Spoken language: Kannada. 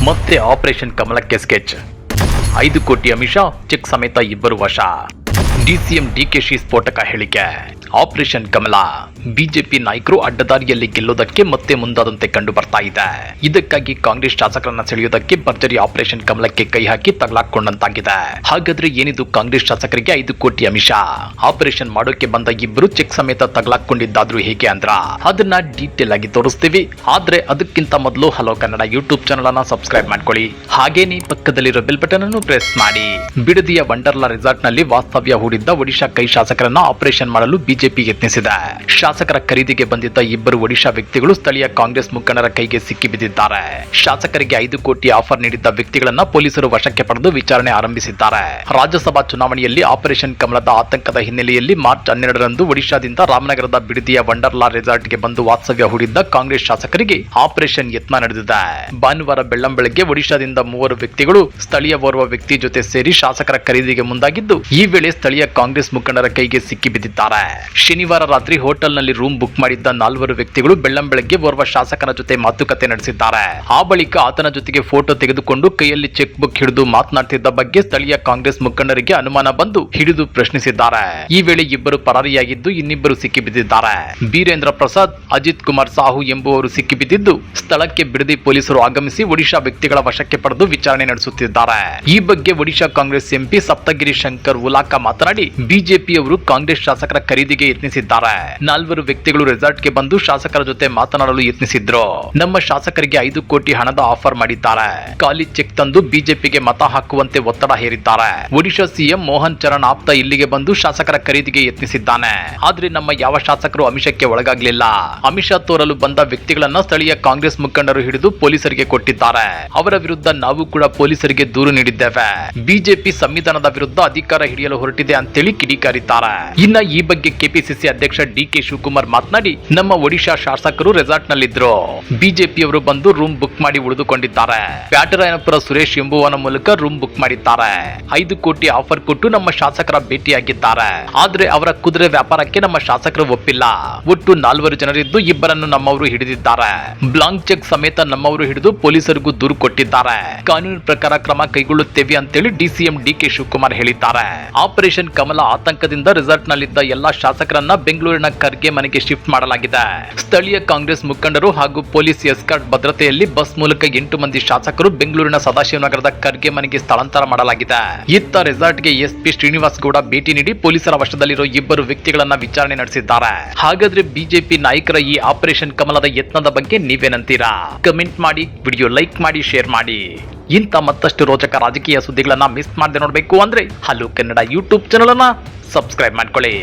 ಮತ್ತೆ ಆಪರೇಷನ್ ಕಮಲಕ್ಕೆ ಸ್ಕೆಚ್. 5 ಕೋಟಿ ಅಮಿಷ, ಚೆಕ್ ಸಮೇತ ಇಬ್ಬರು ವಶ. ಡಿಸಿಎಂ ಡಿಕೆಶಿ ಸ್ಫೋಟಕ ಹೇಳಿಕೆ. ಆಪರೇಷನ್ ಕಮಲ ಬಿಜೆಪಿ ನಾಯಕರು ಅಡ್ಡದಾರಿಯಲ್ಲಿ ಗೆಲ್ಲೋದಕ್ಕೆ ಮತ್ತೆ ಮುಂದಾದಂತೆ ಕಂಡು ಬರ್ತಾ ಇದೆ. ಇದಕ್ಕಾಗಿ ಕಾಂಗ್ರೆಸ್ ಶಾಸಕರನ್ನ ಸೆಳೆಯೋದಕ್ಕೆ ಭರ್ಜರಿ ಆಪರೇಷನ್ ಕಮಲಕ್ಕೆ ಕೈ ಹಾಕಿ ತಗಲಾಕೊಂಡಂತಾಗಿದೆ. ಹಾಗಾದ್ರೆ ಏನಿದು ಕಾಂಗ್ರೆಸ್ ಶಾಸಕರಿಗೆ 5 ಕೋಟಿ ಅಮಿಷ? ಆಪರೇಷನ್ ಮಾಡೋಕೆ ಬಂದ ಇಬ್ಬರು ಚೆಕ್ ಸಮೇತ ತಗಲಾಕೊಂಡಿದ್ದಾದ್ರು ಹೇಗೆ ಅಂದ್ರ ಅದನ್ನ ಡೀಟೇಲ್ ಆಗಿ ತೋರಿಸ್ತೀವಿ. ಆದ್ರೆ ಅದಕ್ಕಿಂತ ಮೊದಲು ಹಲೋ ಕನ್ನಡ ಯೂಟ್ಯೂಬ್ ಚಾನಲ್ ಅನ್ನ ಸಬ್ಸ್ಕ್ರೈಬ್ ಮಾಡ್ಕೊಳ್ಳಿ. ಹಾಗೇನೇ ಪಕ್ಕದಲ್ಲಿರೋ ಬೆಲ್ ಬಟನ್ ಅನ್ನು ಪ್ರೆಸ್ ಮಾಡಿ. ಬಿಡದಿಯ ವಂಡರ್ಲಾ ರೆಸಾರ್ಟ್ ನಲ್ಲಿ ವಾಸ್ತವ್ಯ ಹೂಡಿದ್ದ ಒಡಿಶಾ ಕೈ ಶಾಸಕರನ್ನ ಆಪರೇಷನ್ ಮಾಡಲು ಬಿಜೆಪಿ ಯತ್ನಿಸಿದೆ. ಶಾಸಕರ ಖರೀದಿಗೆ ಬಂದಿದ್ದ ಇಬ್ಬರು ಒಡಿಶಾ ವ್ಯಕ್ತಿಗಳು ಸ್ಥಳೀಯ ಕಾಂಗ್ರೆಸ್ ಮುಖಂಡರ ಕೈಗೆ ಸಿಕ್ಕಿ ಬಿದ್ದಿದ್ದಾರೆ. ಶಾಸಕರಿಗೆ 5 ಕೋಟಿ ಆಫರ್ ನೀಡಿದ್ದ ವ್ಯಕ್ತಿಗಳನ್ನ ಪೊಲೀಸರು ವಶಕ್ಕೆ ಪಡೆದು ವಿಚಾರಣೆ ಆರಂಭಿಸಿದ್ದಾರೆ. ರಾಜ್ಯಸಭಾ ಚುನಾವಣೆಯಲ್ಲಿ ಆಪರೇಷನ್ ಕಮಲದ ಆತಂಕದ ಹಿನ್ನೆಲೆಯಲ್ಲಿ ಮಾರ್ಚ್ 12ರಂದು ಒಡಿಶಾದಿಂದ ರಾಮನಗರದ ಬಿಡದಿಯ ವಂಡರ್ಲಾ ರೆಸಾರ್ಟ್ಗೆ ಬಂದು ವಾಸ್ತವ್ಯ ಹೂಡಿದ್ದ ಕಾಂಗ್ರೆಸ್ ಶಾಸಕರಿಗೆ ಆಪರೇಷನ್ ಯತ್ನ ನಡೆದಿದೆ. ಭಾನುವಾರ ಬೆಳ್ಳಂಬೆಳಗ್ಗೆ ಒಡಿಶಾದಿಂದ 3 ವ್ಯಕ್ತಿಗಳು ಸ್ಥಳೀಯ ಓರ್ವ ವ್ಯಕ್ತಿ ಜೊತೆ ಸೇರಿ ಶಾಸಕರ ಖರೀದಿಗೆ ಮುಂದಾಗಿದ್ದು, ಈ ವೇಳೆ ಸ್ಥಳೀಯ ಕಾಂಗ್ರೆಸ್ ಮುಖಂಡರ ಕೈಗೆ ಸಿಕ್ಕಿ ಬಿದ್ದಿದ್ದಾರೆ. ಶನಿವಾರ ರಾತ್ರಿ ಹೋಟೆಲ್ನಲ್ಲಿ ರೂಮ್ ಬುಕ್ ಮಾಡಿದ್ದ 4 ವ್ಯಕ್ತಿಗಳು ಬೆಳ್ಳಂಬೆಳಗ್ಗೆ ಓರ್ವ ಶಾಸಕನ ಜೊತೆ ಮಾತುಕತೆ ನಡೆಸಿದ್ದಾರೆ. ಆ ಬಳಿಕ ಆತನ ಜೊತೆಗೆ ಫೋಟೋ ತೆಗೆದುಕೊಂಡು ಕೈಯಲ್ಲಿ ಚೆಕ್ ಬುಕ್ ಹಿಡಿದು ಮಾತನಾಡುತ್ತಿದ್ದ ಬಗ್ಗೆ ಸ್ಥಳೀಯ ಕಾಂಗ್ರೆಸ್ ಮುಖಂಡರಿಗೆ ಅನುಮಾನ ಬಂದು ಹಿಡಿದು ಪ್ರಶ್ನಿಸಿದ್ದಾರೆ. ಈ ವೇಳೆ ಇಬ್ಬರು ಪರಾರಿಯಾಗಿದ್ದು, ಇನ್ನಿಬ್ಬರು ಸಿಕ್ಕಿಬಿದ್ದಿದ್ದಾರೆ. ಬೀರೇಂದ್ರ ಪ್ರಸಾದ್, ಅಜಿತ್ ಕುಮಾರ್ ಸಾಹು ಎಂಬುವರು ಸಿಕ್ಕಿಬಿದ್ದಿದ್ದು, ಸ್ಥಳಕ್ಕೆ ಬಿಡದಿ ಪೊಲೀಸರು ಆಗಮಿಸಿ ಒಡಿಶಾ ವ್ಯಕ್ತಿಗಳ ವಶಕ್ಕೆ ಪಡೆದು ವಿಚಾರಣೆ ನಡೆಸುತ್ತಿದ್ದಾರೆ. ಈ ಬಗ್ಗೆ ಒಡಿಶಾ ಕಾಂಗ್ರೆಸ್ ಎಂಪಿ ಸಪ್ತಗಿರಿ ಶಂಕರ್ ಉಲಾಕಾ ಮಾತನಾಡಿ, ಬಿಜೆಪಿಯವರು ಕಾಂಗ್ರೆಸ್ ಶಾಸಕರ ಖರೀದಿಗೆ ಯತ್ನಿಸಿದ್ದಾರೆ. 4 ವ್ಯಕ್ತಿಗಳು ರೆಸಾರ್ಟ್ಗೆ ಬಂದು ಶಾಸಕರ ಜೊತೆ ಮಾತನಾಡಲು ಯತ್ನಿಸಿದ್ರು. ನಮ್ಮ ಶಾಸಕರಿಗೆ 5 ಕೋಟಿ ಹಣದ ಆಫರ್ ಮಾಡಿದ್ದಾರೆ. ಖಾಲಿ ಚೆಕ್ ತಂದು ಬಿಜೆಪಿಗೆ ಮತ ಹಾಕುವಂತೆ ಒತ್ತಡ ಹೇರಿದ್ದಾರೆ. ಒಡಿಶಾ ಸಿಎಂ ಮೋಹನ್ ಚರಣ್ ಆಪ್ತ ಇಲ್ಲಿಗೆ ಬಂದು ಶಾಸಕರ ಖರೀದಿಗೆ ಯತ್ನಿಸಿದ್ದಾನೆ. ಆದ್ರೆ ನಮ್ಮ ಯಾವ ಶಾಸಕರು ಆಮಿಷಕ್ಕೆ ಒಳಗಾಗಲಿಲ್ಲ. ಆಮಿಷ ತೋರಲು ಬಂದ ವ್ಯಕ್ತಿಗಳನ್ನ ಸ್ಥಳೀಯ ಕಾಂಗ್ರೆಸ್ ಮುಖಂಡರು ಹಿಡಿದು ಪೊಲೀಸರಿಗೆ ಕೊಟ್ಟಿದ್ದಾರೆ. ಅವರ ವಿರುದ್ಧ ನಾವು ಕೂಡ ಪೊಲೀಸರಿಗೆ ದೂರು ನೀಡಿದ್ದೇವೆ. ಬಿಜೆಪಿ ಸಂವಿಧಾನದ ವಿರುದ್ಧ ಅಧಿಕಾರ ಹಿಡಿಯಲು ಹೊರಟಿದೆ ಅಂತೇಳಿ ಕಿಡಿಕಾರಿದ್ದಾರೆ. ಇನ್ನ ಈ ಬಗ್ಗೆ ಕೆಪಿಸಿಸಿ ಅಧ್ಯಕ್ಷ ಡಿಕೆ ಶಿವಕುಮಾರ್ ಮಾತನಾಡಿ, ನಮ್ಮ ಒಡಿಶಾ ಶಾಸಕರು ರೆಸಾರ್ಟ್ ನಲ್ಲಿದ್ರು. ಬಿಜೆಪಿಯವರು ಬಂದು ರೂಮ್ ಬುಕ್ ಮಾಡಿ ಉಳಿದುಕೊಂಡಿದ್ದಾರೆ. ಪ್ಯಾಟರಾಯನಪುರ ಸುರೇಶ್ ಎಂಬುವನ ಮೂಲಕ ರೂಮ್ ಬುಕ್ ಮಾಡಿದ್ದಾರೆ. 5 ಕೋಟಿ ಆಫರ್ ಕೊಟ್ಟು ನಮ್ಮ ಶಾಸಕರ ಭೇಟಿಯಾಗಿದ್ದಾರೆ. ಆದ್ರೆ ಅವರ ಕುದುರೆ ವ್ಯಾಪಾರಕ್ಕೆ ನಮ್ಮ ಶಾಸಕರು ಒಪ್ಪಿಲ್ಲ. ಒಟ್ಟು 4 ಜನರಿದ್ದು ಇಬ್ಬರನ್ನು ನಮ್ಮವರು ಹಿಡಿದಿದ್ದಾರೆ. ಬ್ಲಾಂಕ್ ಚೆಕ್ ಸಮೇತ ನಮ್ಮವರು ಹಿಡಿದು ಪೊಲೀಸರಿಗೂ ದೂರು ಕೊಟ್ಟಿದ್ದಾರೆ. ಕಾನೂನು ಪ್ರಕಾರ ಕ್ರಮ ಕೈಗೊಳ್ಳುತ್ತೇವೆ ಅಂತೇಳಿ ಡಿಸಿಎಂ ಡಿಕೆ ಶಿವಕುಮಾರ್ ಹೇಳಿದ್ದಾರೆ. ಆಪರೇಷನ್ ಕಮಲ ಆತಂಕದಿಂದ ರೆಸಾರ್ಟ್ ನಲ್ಲಿದ್ದ ಎಲ್ಲಾ ಶಾಸಕರನ್ನ ಬೆಂಗಳೂರಿನ ಖರ್ಗೆ ಮನೆಗೆ ಶಿಫ್ಟ್ ಮಾಡಲಾಗಿದೆ. ಸ್ಥಳೀಯ ಕಾಂಗ್ರೆಸ್ ಮುಖಂಡರು ಹಾಗೂ ಪೊಲೀಸ್ ಎಸ್ಕಾರ್ಟ್ ಭದ್ರತೆಯಲ್ಲಿ ಬಸ್ ಮೂಲಕ 8 ಮಂದಿ ಶಾಸಕರು ಬೆಂಗಳೂರಿನ ಸದಾಶಿವನಗರದ ಖರ್ಗೆ ಮನೆಗೆ ಸ್ಥಳಾಂತರ ಮಾಡಲಾಗಿದೆ. ಇತ್ತ ರೆಸಾರ್ಟ್ಗೆ ಎಸ್ಪಿ ಶ್ರೀನಿವಾಸ್ ಗೌಡ ಭೇಟಿ ನೀಡಿ ಪೊಲೀಸರ ವಶದಲ್ಲಿರೋ ಇಬ್ಬರು ವ್ಯಕ್ತಿಗಳನ್ನ ವಿಚಾರಣೆ ನಡೆಸಿದ್ದಾರೆ. ಹಾಗಾದ್ರೆ ಬಿಜೆಪಿ ನಾಯಕರ ಈ ಆಪರೇಷನ್ ಕಮಲದ ಯತ್ನದ ಬಗ್ಗೆ ನೀವೇನಂತೀರಾ? ಕಮೆಂಟ್ ಮಾಡಿ, ವಿಡಿಯೋ ಲೈಕ್ ಮಾಡಿ, ಶೇರ್ ಮಾಡಿ. ಇಂಥ ಮತ್ತಷ್ಟು ರೋಚಕ ರಾಜಕೀಯ ಸುದ್ದಿಗಳನ್ನ ಮಿಸ್ ಮಾಡದೆ ನೋಡಬೇಕು ಅಂದ್ರೆ ಹಲೋ ಕನ್ನಡ ಯೂಟ್ಯೂಬ್ ಚಾನಲ್ ಅನ್ನ ಸಬ್ಸ್ಕ್ರೈಬ್ ಮಾಡ್ಕೊಳ್ಳಿ.